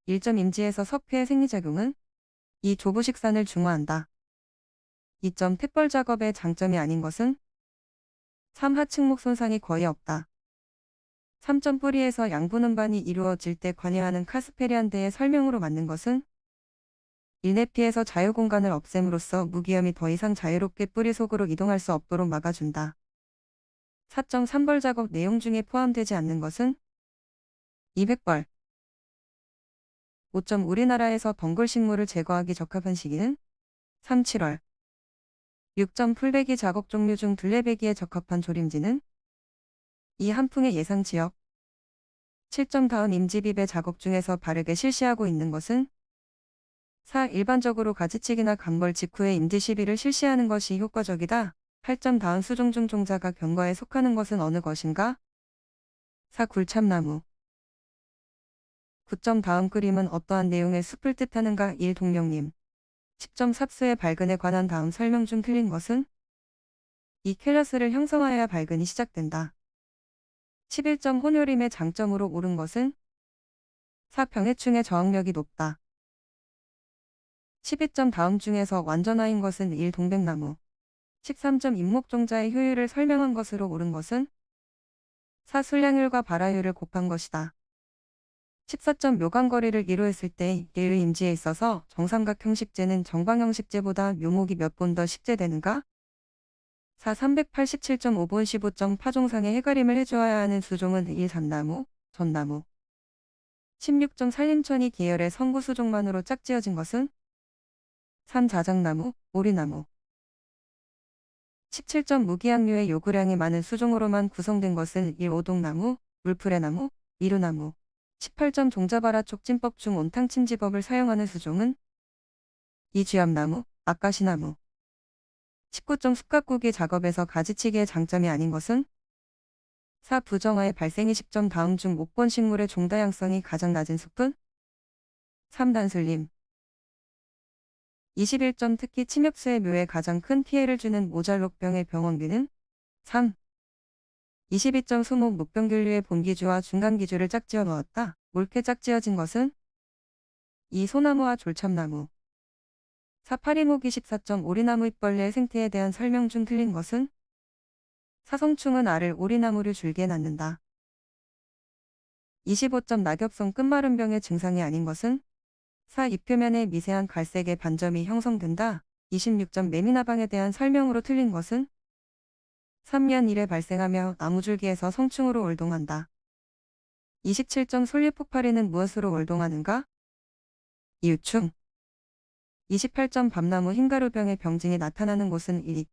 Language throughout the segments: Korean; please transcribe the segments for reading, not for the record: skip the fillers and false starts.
1점 임지에서 석회의 생리작용은 2. 조부식산을 중화한다. 2점 탭벌 작업의 장점이 아닌 것은 3. 하층목 손상이 거의 없다. 3점 뿌리에서 양분 운반이 이루어질 때 관여하는 카스페리안대의 설명으로 맞는 것은 1. 내피에서 자유공간을 없앰으로써 무기염이 더 이상 자유롭게 뿌리 속으로 이동할 수 없도록 막아준다. 4점 산벌 작업 내용 중에 포함되지 않는 것은 200벌. 5점 우리나라에서 덩굴식물을 제거하기 적합한 시기는 3. 7월. 6점 풀베기 작업 종류 중 둘레베기에 적합한 조림지는 2. 한풍의 예상 지역. 7점 다음 임지비배 작업 중에서 바르게 실시하고 있는 것은 4. 일반적으로 가지치기나 감벌 직후에 임지 시비를 실시하는 것이 효과적이다. 8점 다음 수종 중 종자가 경과에 속하는 것은 어느 것인가? 4. 굴참나무. 9점 다음 그림은 어떠한 내용의 숲을 뜻하는가? 1. 동령님. 10점 삽수의 발근에 관한 다음 설명 중 틀린 것은 2. 켈러스를 형성하여야 발근이 시작된다. 11점 혼요림의 장점으로 옳은 것은 4. 병해충의 저항력이 높다. 12점 다음 중에서 완전화인 것은 1. 동백나무. 13점 임목종자의 효율을 설명한 것으로 옳은 것은 4. 술량율과 발화율을 곱한 것이다. 14점 묘간거리를 이루었을 때 예의 임지에 있어서 정삼각형 식재는 정방형 식재보다 묘목이 몇 번 더 식재되는가? 4. 387.5번 15점 파종상에 해가림을 해주어야 하는 수종은 1. 잣나무, 전나무. 16점 산림천이 계열의 성구 수종만으로 짝지어진 것은 3. 자작나무, 오리나무. 17점 무기향류의 요구량이 많은 수종으로만 구성된 것은 1. 오동나무, 물풀의나무, 미루나무. 18점 종자발화 촉진법 중 온탕침지법을 사용하는 수종은 2. 쥐암나무, 아까시나무. 19점 숲가꾸기 작업에서 가지치기의 장점이 아닌 것은 4. 부정화의 발생 20점 다음 중 목본 식물의 종다양성이 가장 낮은 숲은 3. 단슬림. 21점 특히 침엽수의 묘에 가장 큰 피해를 주는 모잘록병의 병원균은 3. 22점 수목 목병균류의 본기주와 중간기주를 짝지어 넣었다. 옳게 짝지어진 것은 2. 소나무와 졸참나무. 4. 파리목 24점 오리나무 잎벌레의 생태에 대한 설명 중 틀린 것은 4. 성충은 알을 오리나무를 줄기에 낳는다. 25점 낙엽성 끝마름병의 증상이 아닌 것은 4. 잎표면에 미세한 갈색의 반점이 형성된다. 26점 매미나방에 대한 설명으로 틀린 것은 3년 1회 발생하며 나무줄기에서 성충으로 월동한다. 27점 솔잎폭발이는 무엇으로 월동하는가? 이유충. 28점 밤나무 흰가루병의 병증이 나타나는 곳은 1.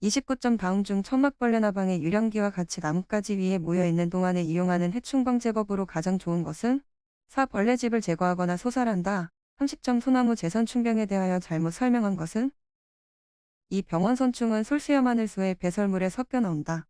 29점 다음 중 천막벌레나방의 유령기와 같이 나뭇가지 위에 모여있는 동안에 이용하는 해충방제법으로 가장 좋은 것은 4. 벌레집을 제거하거나 소살한다. 30점 소나무 재선충병에 대하여 잘못 설명한 것은 2. 병원선충은 솔수염하늘소의 배설물에 섞여 나온다.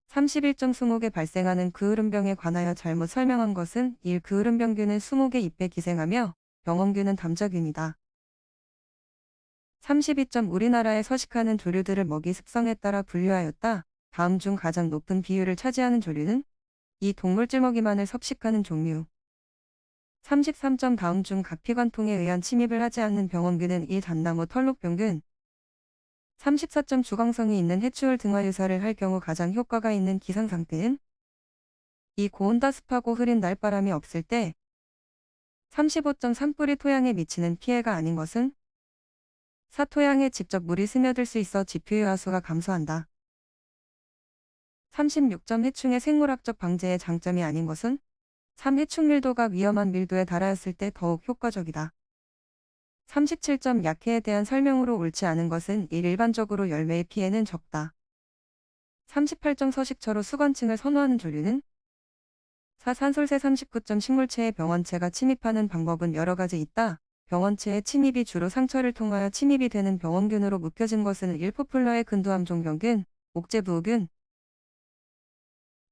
31점 수목에 발생하는 그으름병에 관하여 잘못 설명한 것은 1. 그으름병균은 수목의 잎에 기생하며 병원균은 담자균이다. 32점 우리나라에 서식하는 조류들을 먹이 습성에 따라 분류하였다. 다음 중 가장 높은 비율을 차지하는 조류는 2. 동물질먹이만을 섭식하는 종류. 33점 다음 중 각피관통에 의한 침입을 하지 않는 병원균은 1. 잣나무 털록병균. 34점 주광성이 있는 해충을 등화유사를 할 경우 가장 효과가 있는 기상상태는 2. 고온다습하고 흐린 날바람이 없을 때. 35점 산불이 토양에 미치는 피해가 아닌 것은 4. 토양에 직접 물이 스며들 수 있어 지표유하수가 감소한다. 36점 해충의 생물학적 방제의 장점이 아닌 것은 3. 해충 밀도가 위험한 밀도에 달하였을 때 더욱 효과적이다. 37점 약해에 대한 설명으로 옳지 않은 것은 1. 일반적으로 열매의 피해는 적다. 38점 서식처로 수건층을 선호하는 조류는 4. 산솔새. 39점 식물체에 병원체가 침입하는 방법은 여러 가지 있다. 병원체의 침입이 주로 상처를 통하여 침입이 되는 병원균으로 묵혀진 것은 1. 포플러의 근두암종병균, 옥제부우균.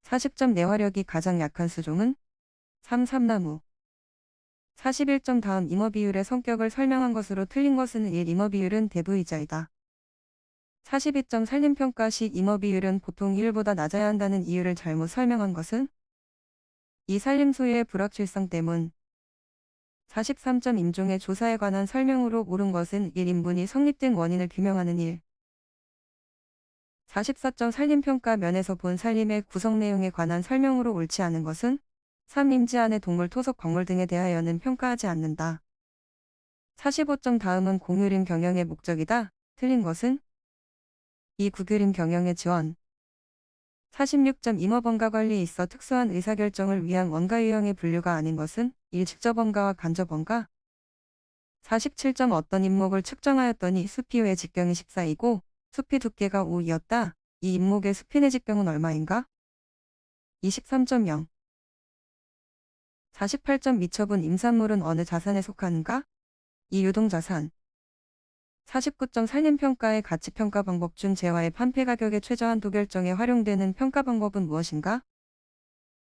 40점 내화력이 가장 약한 수종은 3. 삼나무. 41점 다음 임어비율의 성격을 설명한 것으로 틀린 것은 1. 임어비율은 대부이자이다. 42점 산림평가 시 임어비율은 보통 1보다 낮아야 한다는 이유를 잘못 설명한 것은 이 산림 소유의 불확실성 때문. 43점 임종의 조사에 관한 설명으로 옳은 것은 1인분이 성립된 원인을 규명하는 일. 44점 산림평가 면에서 본 산림의 구성 내용에 관한 설명으로 옳지 않은 것은 3. 임지 안의 동물 토속 광물 등에 대하여는 평가하지 않는다. 45점 다음은 공유림 경영의 목적이다. 틀린 것은 2. 국유림 경영의 지원. 46점 임업 원가 관리에 있어 특수한 의사결정을 위한 원가 유형의 분류가 아닌 것은 1. 직접 원가와 간접 원가. 47점 어떤 임목을 측정하였더니 숲이 왜 직경이 14이고 숲이 두께가 5이었다. 이 임목의 숲인의 직경은 얼마인가? 23.0. 48점 미처분 임산물은 어느 자산에 속하는가? 이 유동자산. 49점 산림평가의 가치평가 방법 중 재화의 판매 가격의 최저한도 결정에 활용되는 평가 방법은 무엇인가?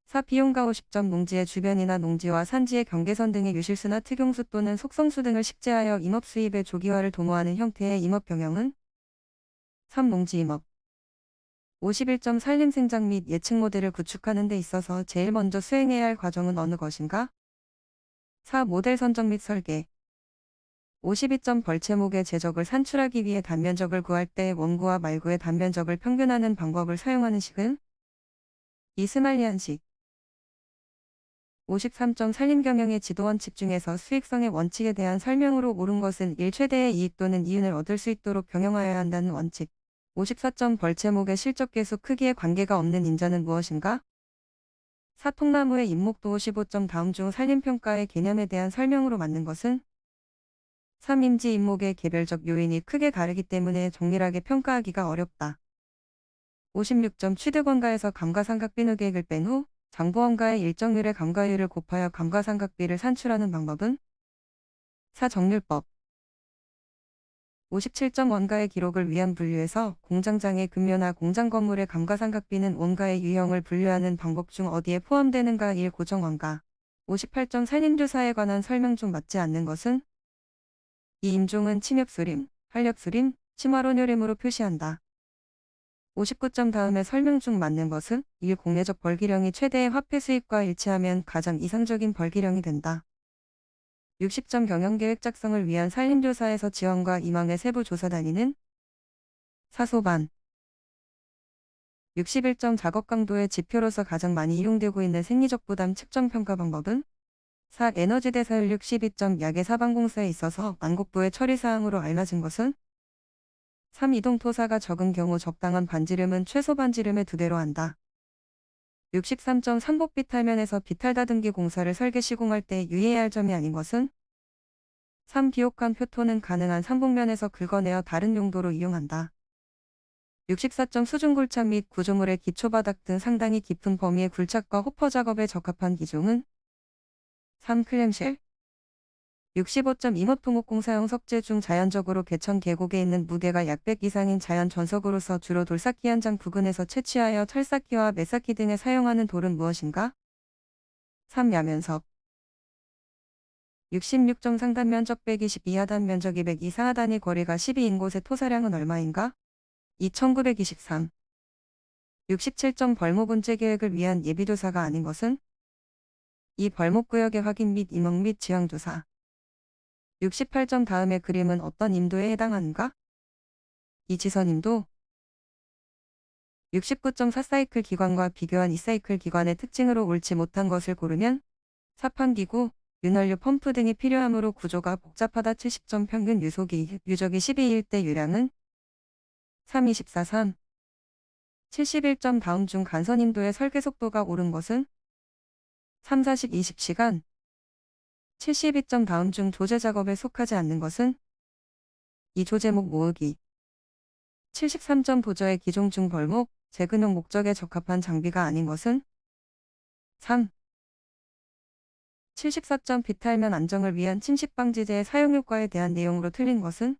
4. 비용가. 50점 농지의 주변이나 농지와 산지의 경계선 등의 유실수나 특용수 또는 속성수 등을 식재하여 임업 수입의 조기화를 도모하는 형태의 임업 경영은 3. 농지 임업. 51점 산림 생장 및 예측 모델을 구축하는 데 있어서 제일 먼저 수행해야 할 과정은 어느 것인가? 4. 모델 선정 및 설계. 52점 벌채목의 제적을 산출하기 위해 단면적을 구할 때 원구와 말구의 단면적을 평균하는 방법을 사용하는 식은? 이스말리안식. 53점 산림경영의 지도원칙 중에서 수익성의 원칙에 대한 설명으로 옳은 것은 1. 최대의 이익 또는 이윤을 얻을 수 있도록 경영하여야 한다는 원칙. 54점 벌채목의 실적계수 크기에 관계가 없는 인자는 무엇인가? 4. 통나무의 잎목도. 55점 다음 중 산림평가의 개념에 대한 설명으로 맞는 것은? 3. 임지 잎목의 개별적 요인이 크게 다르기 때문에 정밀하게 평가하기가 어렵다. 56점 취득원가에서 감가상각비 계획을 뺀 후 장부원가의 일정률의 감가율을 곱하여 감가상각비를 산출하는 방법은? 4. 정률법. 57점 원가의 기록을 위한 분류에서 공장장의 급료나 공장 건물의 감가상각비는 원가의 유형을 분류하는 방법 중 어디에 포함되는가? 1. 고정원가. 58점 산림조사에 관한 설명 중 맞지 않는 것은? 이 임종은 침엽수림, 활력수림, 침화론요림으로 표시한다. 59점 다음에 설명 중 맞는 것은 1. 공례적 벌기령이 최대의 화폐 수입과 일치하면 가장 이상적인 벌기령이 된다. 60점 경영계획 작성을 위한 산림조사에서 지원과 임항의 세부 조사 단위는? 사소반. 61점 작업 강도의 지표로서 가장 많이 이용되고 있는 생리적 부담 측정 평가 방법은? 4. 에너지 대사율. 62점 약의 사방공사에 있어서 만곡부의 처리사항으로 알려진 것은? 3. 이동토사가 적은 경우 적당한 반지름은 최소 반지름의 2배로 한다. 63점 산복 비탈면에서 비탈 다듬기 공사를 설계 시공할 때 유의해야 할 점이 아닌 것은? 3. 비옥한 표토는 가능한 산복면에서 긁어내어 다른 용도로 이용한다. 64점 수중 굴착 및 구조물의 기초바닥 등 상당히 깊은 범위의 굴착과 호퍼 작업에 적합한 기종은? 3. 클램쉘. 65점 임업통목공사용 석재 중 자연적으로 개천 계곡에 있는 무게가 약 100 이상인 자연 전석으로서 주로 돌쌓기 현장 부근에서 채취하여 철쌓기와 매쌓기 등에 사용하는 돌은 무엇인가? 3. 야면석. 66점 상단 면적 122 하단 면적 200 이상 하단이 거리가 12인 곳의 토사량은 얼마인가? 2923. 67점 벌목운제 계획을 위한 예비조사가 아닌 것은? 이 벌목구역의 확인 및 임목 및 지형조사. 68점 다음의 그림은 어떤 임도에 해당하는가? 이지선임도. 69점 4사이클 기관과 비교한 2사이클 기관의 특징으로 옳지 못한 것을 고르면? 사판기구, 윤활유 펌프 등이 필요하므로 구조가 복잡하다. 70점 평균 유속이 유적이 12일 때 유량은? 3. 24, 3. 71점 다음 중 간선임도의 설계 속도가 옳은 것은? 3. 40, 20시간. 72점 다음 중 조제 작업에 속하지 않는 것은? 이 조제목 모으기. 73점 도저의 기종 중 벌목, 재근용 목적에 적합한 장비가 아닌 것은? 3. 74점 비탈면 안정을 위한 침식방지제의 사용효과에 대한 내용으로 틀린 것은?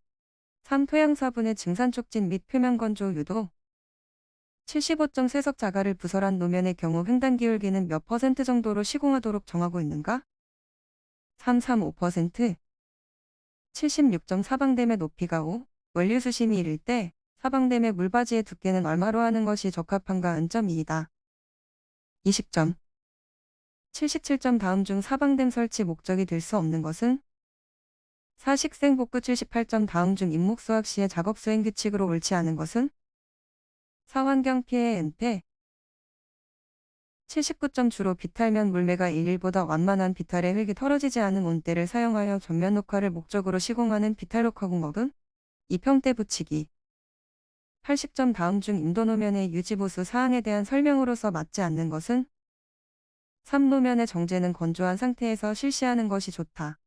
3. 토양사분의 증산 촉진 및 표면 건조 유도. 75점 쇠석 자갈을 부설한 노면의 경우 횡단 기울기는 몇 % 정도로 시공하도록 정하고 있는가? 3.35%. 76점 사방댐의 높이가 5, 원류 수심이 1일 때 사방댐의 물바지의 두께는 얼마로 하는 것이 적합한가? N.2이다. 20점. 77점 다음 중 사방댐 설치 목적이 될 수 없는 것은? 사식생 복구 78점 다음 중 임목 수확 시의 작업 수행 규칙으로 옳지 않은 것은? 사환경 피해 은폐 79점 주로 비탈면 물매가 일일보다 완만한 비탈의 흙이 털어지지 않은 온대를 사용하여 전면 녹화를 목적으로 시공하는 비탈 녹화 공업은? 이평대 붙이기 80점 다음 중 임도노면의 유지보수 사항에 대한 설명으로서 맞지 않는 것은? 3. 노면의 정제는 건조한 상태에서 실시하는 것이 좋다.